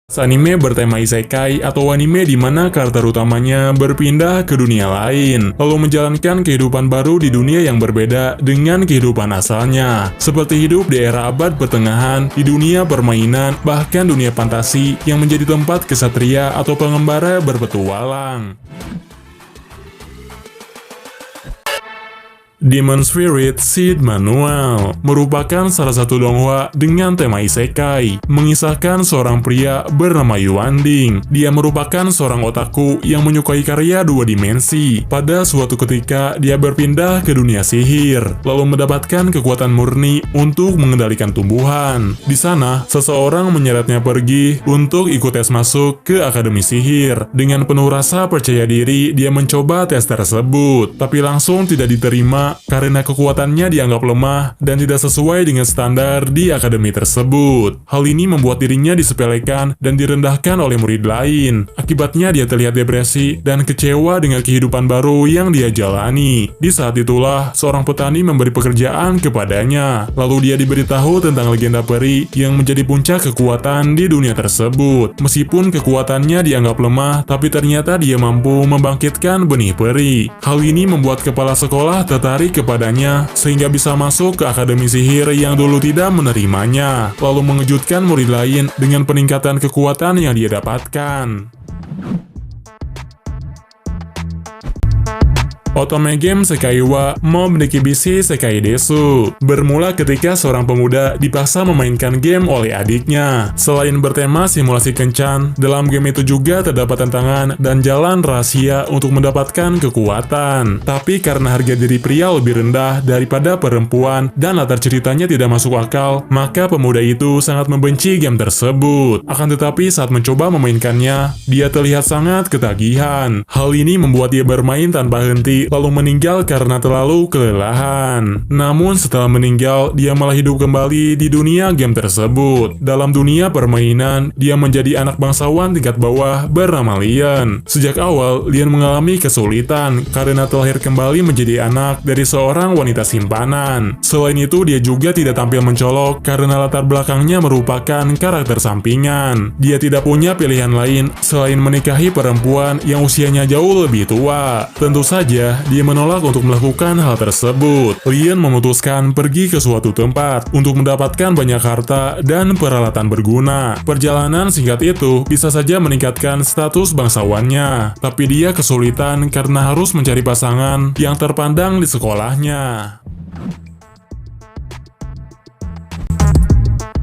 Anime bertema isekai atau anime di mana karakter utamanya berpindah ke dunia lain, lalu menjalankan kehidupan baru di dunia yang berbeda dengan kehidupan asalnya. Seperti hidup di era abad pertengahan, di dunia permainan, bahkan dunia fantasi yang menjadi tempat kesatria atau pengembara berpetualang. Demon Spirit Seed Manual merupakan salah satu donghua dengan tema isekai, mengisahkan seorang pria bernama Yuanding. Dia merupakan seorang otaku yang menyukai karya dua dimensi. Pada suatu ketika, dia berpindah ke dunia sihir, lalu mendapatkan kekuatan murni untuk mengendalikan tumbuhan. Di sana, seseorang menyeretnya pergi untuk ikut tes masuk ke Akademi Sihir. Dengan penuh rasa percaya diri, dia mencoba tes tersebut, tapi langsung tidak diterima karena kekuatannya dianggap lemah dan tidak sesuai dengan standar di akademi tersebut. Hal ini membuat dirinya disepelekan dan direndahkan oleh murid lain. Akibatnya dia terlihat depresi dan kecewa dengan kehidupan baru yang dia jalani. Di saat itulah, seorang petani memberi pekerjaan kepadanya. Lalu dia diberitahu tentang legenda peri yang menjadi puncak kekuatan di dunia tersebut. Meskipun kekuatannya dianggap lemah, tapi ternyata dia mampu membangkitkan benih peri. Hal ini membuat kepala sekolah tertarik kepadanya sehingga bisa masuk ke Akademi Sihir yang dulu tidak menerimanya, lalu mengejutkan murid lain dengan peningkatan kekuatan yang dia dapatkan. Otome Game Sekai wa Mob Nikibishi Sekai Desu bermula ketika seorang pemuda dipaksa memainkan game oleh adiknya. Selain bertema simulasi kencan, dalam game itu juga terdapat tantangan dan jalan rahasia untuk mendapatkan kekuatan. Tapi karena harga diri pria lebih rendah daripada perempuan dan latar ceritanya tidak masuk akal, maka pemuda itu sangat membenci game tersebut. Akan tetapi saat mencoba memainkannya, dia terlihat sangat ketagihan. Hal ini membuat dia bermain tanpa henti lalu meninggal karena terlalu kelelahan. Namun setelah meninggal, dia malah hidup kembali di dunia game tersebut. Dalam dunia permainan, dia menjadi anak bangsawan tingkat bawah bernama Lian. Sejak awal, Lian mengalami kesulitan karena terlahir kembali menjadi anak dari seorang wanita simpanan. Selain itu, dia juga tidak tampil mencolok karena latar belakangnya merupakan karakter sampingan. Dia tidak punya pilihan lain selain menikahi perempuan yang usianya jauh lebih tua. Tentu saja, dia menolak untuk melakukan hal tersebut. Lian memutuskan pergi ke suatu tempat untuk mendapatkan banyak harta dan peralatan berguna. Perjalanan singkat itu bisa saja meningkatkan status bangsawannya, tapi dia kesulitan karena harus mencari pasangan yang terpandang di sekolahnya.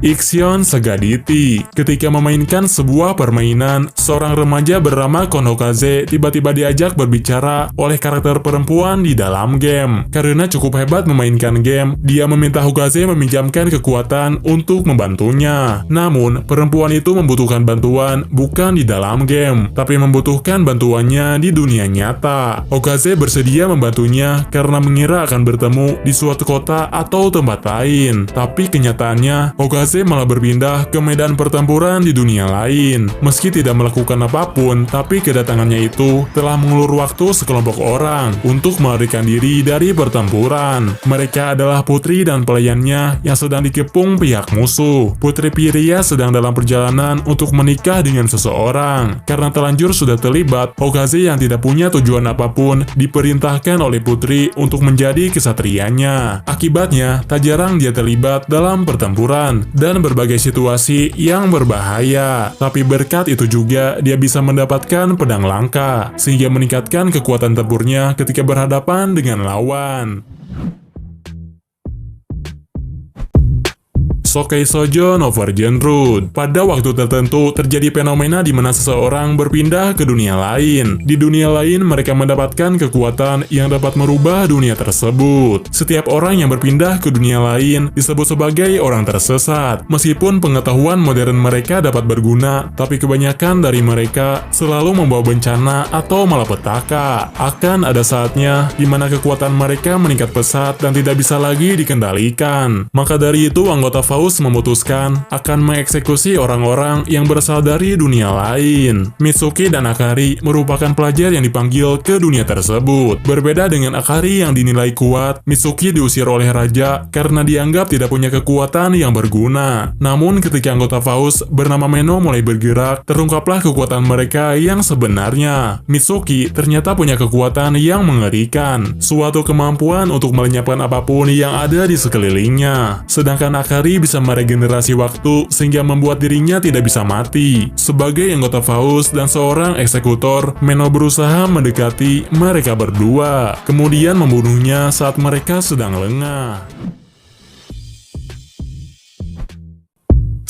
Ixion Sagaditi. Ketika memainkan sebuah permainan, seorang remaja bernama Konokaze tiba-tiba diajak berbicara oleh karakter perempuan di dalam game. Karena cukup hebat memainkan game, dia meminta Hokaze meminjamkan kekuatan untuk membantunya. Namun, perempuan itu membutuhkan bantuan bukan di dalam game, tapi membutuhkan bantuannya di dunia nyata. Hokaze bersedia membantunya karena mengira akan bertemu di suatu kota atau tempat lain. Tapi kenyataannya, Hokaze malah berpindah ke medan pertempuran di dunia lain. Meski tidak melakukan apapun, tapi kedatangannya itu telah mengulur waktu sekelompok orang untuk melarikan diri dari pertempuran. Mereka adalah putri dan pelayannya yang sedang dikepung pihak musuh. Putri Piria sedang dalam perjalanan untuk menikah dengan seseorang. Karena terlanjur sudah terlibat, Hokaze yang tidak punya tujuan apapun diperintahkan oleh putri untuk menjadi kesatrianya. Akibatnya, tak jarang dia terlibat dalam pertempuran dan berbagai situasi yang berbahaya. Tapi berkat itu juga dia bisa mendapatkan pedang langka, sehingga meningkatkan kekuatan tempurnya ketika berhadapan dengan lawan. Sokei Shoujo no Virgin Road. Pada waktu tertentu, terjadi fenomena di mana seseorang berpindah ke dunia lain. Di dunia lain, mereka mendapatkan kekuatan yang dapat merubah dunia tersebut. Setiap orang yang berpindah ke dunia lain disebut sebagai orang tersesat. Meskipun pengetahuan modern mereka dapat berguna, tapi kebanyakan dari mereka selalu membawa bencana atau malapetaka. Akan ada saatnya di mana kekuatan mereka meningkat pesat dan tidak bisa lagi dikendalikan. Maka dari itu, anggota FAU Faust memutuskan akan mengeksekusi orang-orang yang berasal dari dunia lain. Mitsuki dan Akari merupakan pelajar yang dipanggil ke dunia tersebut. Berbeda dengan Akari yang dinilai kuat, Mitsuki diusir oleh raja karena dianggap tidak punya kekuatan yang berguna. Namun ketika anggota Faust bernama Meno mulai bergerak, terungkaplah kekuatan mereka yang sebenarnya. Mitsuki ternyata punya kekuatan yang mengerikan, suatu kemampuan untuk melenyapkan apapun yang ada di sekelilingnya. Sedangkan Akari bisa meregenerasi waktu sehingga membuat dirinya tidak bisa mati. Sebagai anggota Faust dan seorang eksekutor, Meno berusaha mendekati mereka berdua, kemudian membunuhnya saat mereka sedang lengah.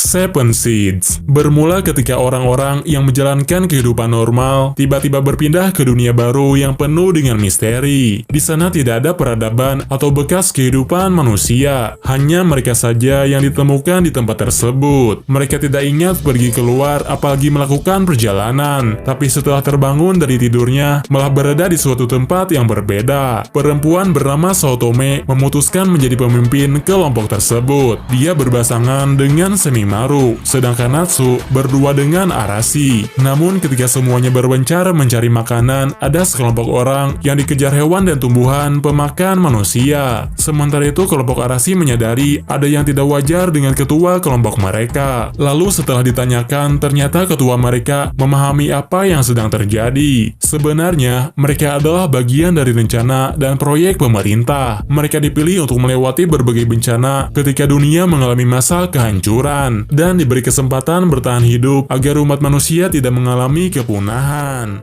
Seven Seeds bermula ketika orang-orang yang menjalankan kehidupan normal tiba-tiba berpindah ke dunia baru yang penuh dengan misteri. Di sana tidak ada peradaban atau bekas kehidupan manusia, hanya mereka saja yang ditemukan di tempat tersebut. Mereka tidak ingat pergi keluar apalagi melakukan perjalanan, tapi setelah terbangun dari tidurnya malah berada di suatu tempat yang berbeda. Perempuan bernama Saotome memutuskan menjadi pemimpin kelompok tersebut. Dia berpasangan dengan Semimaru, sedangkan Natsu berdua dengan Arashi. Namun ketika semuanya berbencar mencari makanan, ada sekelompok orang yang dikejar hewan dan tumbuhan pemakan manusia. Sementara itu kelompok Arashi menyadari ada yang tidak wajar dengan ketua kelompok mereka. Lalu setelah ditanyakan, ternyata ketua mereka memahami apa yang sedang terjadi. Sebenarnya mereka adalah bagian dari rencana dan proyek pemerintah. Mereka dipilih untuk melewati berbagai bencana ketika dunia mengalami masa kehancuran, dan diberi kesempatan bertahan hidup agar umat manusia tidak mengalami kepunahan.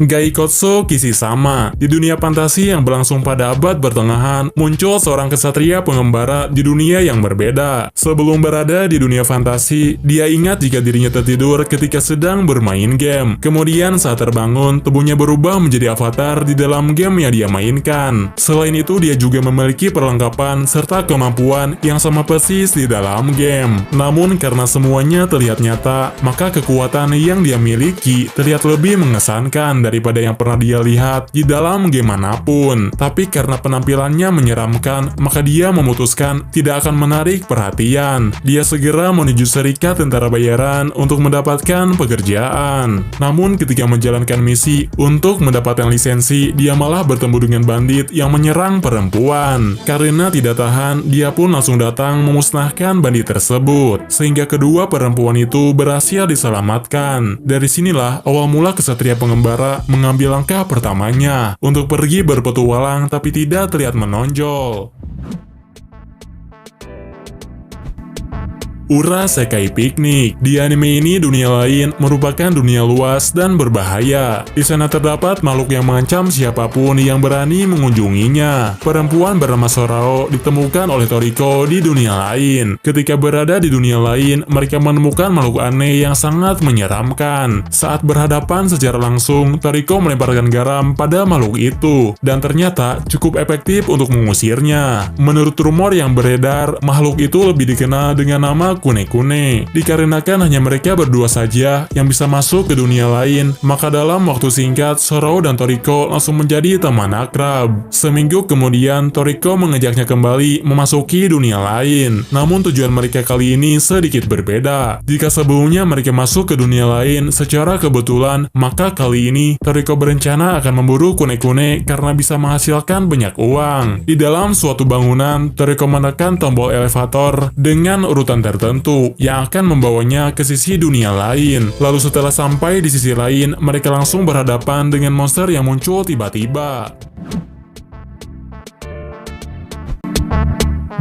Gaikotsu Kishisama. Di dunia fantasi yang berlangsung pada abad pertengahan, muncul seorang kesatria pengembara di dunia yang berbeda. Sebelum berada di dunia fantasi, dia ingat jika dirinya tertidur ketika sedang bermain game. Kemudian saat terbangun, tubuhnya berubah menjadi avatar di dalam game yang dia mainkan. Selain itu, dia juga memiliki perlengkapan serta kemampuan yang sama persis di dalam game. Namun karena semuanya terlihat nyata, maka kekuatan yang dia miliki terlihat lebih mengesankan daripada yang pernah dia lihat di dalam game manapun. Tapi karena penampilannya menyeramkan, maka dia memutuskan tidak akan menarik perhatian. Dia segera menuju serikat tentara bayaran untuk mendapatkan pekerjaan. Namun ketika menjalankan misi untuk mendapatkan lisensi, dia malah bertemu dengan bandit yang menyerang perempuan. Karena tidak tahan, dia pun langsung datang memusnahkan bandit tersebut, sehingga kedua perempuan itu berhasil diselamatkan. Dari sinilah awal mula kesatria pengembara mengambil langkah pertamanya untuk pergi berpetualang tapi tidak terlihat menonjol. Urasekai Picnic. Di anime ini, dunia lain merupakan dunia luas dan berbahaya. Di sana terdapat makhluk yang mengancam siapapun yang berani mengunjunginya. Perempuan bernama Sorao ditemukan oleh Toriko di dunia lain. Ketika berada di dunia lain, mereka menemukan makhluk aneh yang sangat menyeramkan. Saat berhadapan secara langsung, Toriko melemparkan garam pada makhluk itu, dan ternyata cukup efektif untuk mengusirnya. Menurut rumor yang beredar, makhluk itu lebih dikenal dengan nama Kune-Kune. Dikarenakan hanya mereka berdua saja yang bisa masuk ke dunia lain, maka dalam waktu singkat Sorao dan Toriko langsung menjadi teman akrab. Seminggu kemudian Toriko mengajaknya kembali memasuki dunia lain. Namun tujuan mereka kali ini sedikit berbeda. Jika sebelumnya mereka masuk ke dunia lain secara kebetulan, maka kali ini Toriko berencana akan memburu Kune-Kune karena bisa menghasilkan banyak uang. Di dalam suatu bangunan, Toriko menekan tombol elevator dengan urutan tertentu yang akan membawanya ke sisi dunia lain. Lalu setelah sampai di sisi lain, mereka langsung berhadapan dengan monster yang muncul tiba-tiba.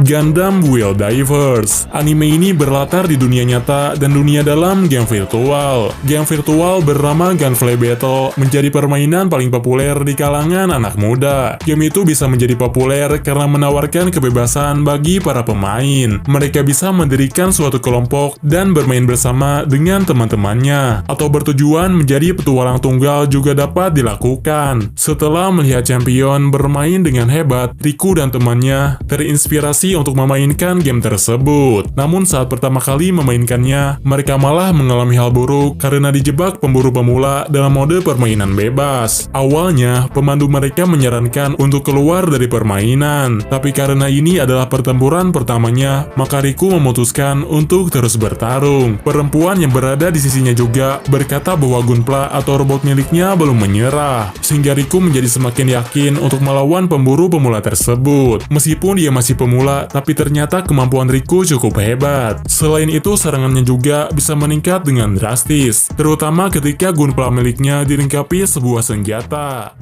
Gundam Wheel Divers. Anime ini berlatar di dunia nyata dan dunia dalam game virtual. Game virtual bernama Gunfly Battle menjadi permainan paling populer di kalangan anak muda. Game itu bisa menjadi populer karena menawarkan kebebasan bagi para pemain. Mereka bisa mendirikan suatu kelompok dan bermain bersama dengan teman-temannya, atau bertujuan menjadi petualang tunggal juga dapat dilakukan. Setelah melihat champion bermain dengan hebat, Riku dan temannya terinspirasi motivasi untuk memainkan game tersebut. Namun saat pertama kali memainkannya, mereka malah mengalami hal buruk karena dijebak pemburu pemula dalam mode permainan bebas. Awalnya, pemandu mereka menyarankan untuk keluar dari permainan, tapi karena ini adalah pertempuran pertamanya, maka Riku memutuskan untuk terus bertarung. Perempuan yang berada di sisinya juga berkata bahwa Gunpla atau robot miliknya belum menyerah, sehingga Riku menjadi semakin yakin untuk melawan pemburu pemula tersebut. Meskipun dia masih pemula, tapi ternyata kemampuan Riku cukup hebat. Selain itu, serangannya juga bisa meningkat dengan drastis, terutama ketika Gunpla miliknya dilengkapi sebuah senjata.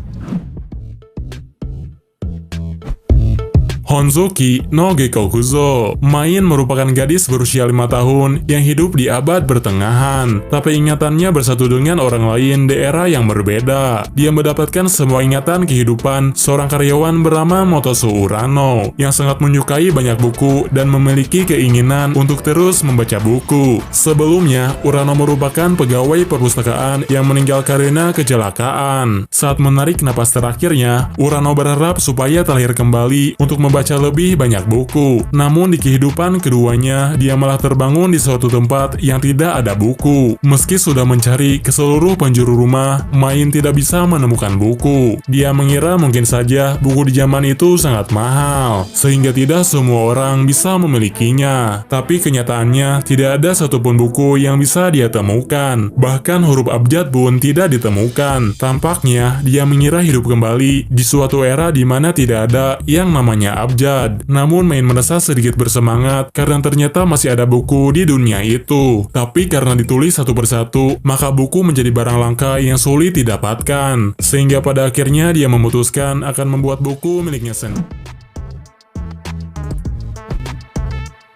Honzuki no Gekokuzo. Main merupakan gadis berusia 5 tahun yang hidup di abad pertengahan, tapi ingatannya bersatu dengan orang lain di era yang berbeda. Dia mendapatkan semua ingatan kehidupan seorang karyawan bernama Motosu Urano yang sangat menyukai banyak buku dan memiliki keinginan untuk terus membaca buku. Sebelumnya, Urano merupakan pegawai perpustakaan yang meninggal karena kecelakaan. Saat menarik napas terakhirnya, Urano berharap supaya terlahir kembali untuk membaca lebih banyak buku. Namun di kehidupan keduanya, dia malah terbangun di suatu tempat yang tidak ada buku. Meski sudah mencari ke seluruh penjuru rumah, Main tidak bisa menemukan buku. Dia mengira mungkin saja buku di zaman itu sangat mahal, sehingga tidak semua orang bisa memilikinya. Tapi kenyataannya, tidak ada satupun buku yang bisa dia temukan. Bahkan huruf abjad pun tidak ditemukan. Tampaknya, dia mengira hidup kembali di suatu era di mana tidak ada yang namanya abjad. Namun Main merasa sedikit bersemangat karena ternyata masih ada buku di dunia itu. Tapi karena ditulis satu persatu, maka buku menjadi barang langka yang sulit didapatkan. Sehingga pada akhirnya dia memutuskan akan membuat buku miliknya sendiri.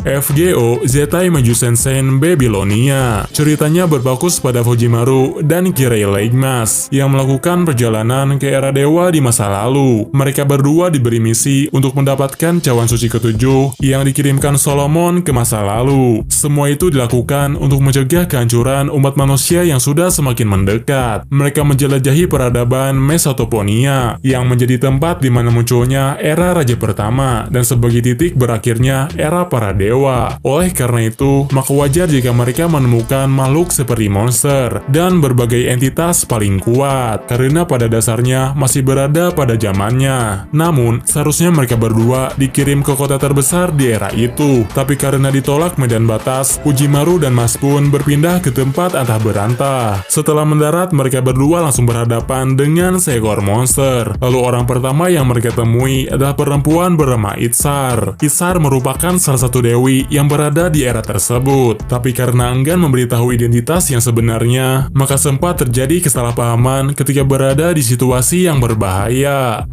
FGO Zettai Maju Sensen Babylonia. Ceritanya berfokus pada Fujimaru dan Kirei Leigmas yang melakukan perjalanan ke era dewa di masa lalu. Mereka berdua diberi misi untuk mendapatkan cawan suci ketujuh yang dikirimkan Solomon ke masa lalu. Semua itu dilakukan untuk mencegah kehancuran umat manusia yang sudah semakin mendekat. Mereka menjelajahi peradaban Mesopotamia yang menjadi tempat di mana munculnya era Raja Pertama dan sebagai titik berakhirnya era para dewa. Oleh karena itu, maka wajar jika mereka menemukan makhluk seperti monster dan berbagai entitas paling kuat, karena pada dasarnya masih berada pada zamannya. Namun, seharusnya mereka berdua dikirim ke kota terbesar di era itu, tapi karena ditolak medan batas, Fujimaru dan Mas pun berpindah ke tempat antah berantah. Setelah mendarat, mereka berdua langsung berhadapan dengan seekor monster. Lalu orang pertama yang mereka temui adalah perempuan bernama Itsar. Itsar merupakan salah satu dewa yang berada di era tersebut. Tapi karena enggan memberitahu identitas yang sebenarnya, maka sempat terjadi kesalahpahaman ketika berada di situasi yang berbahaya.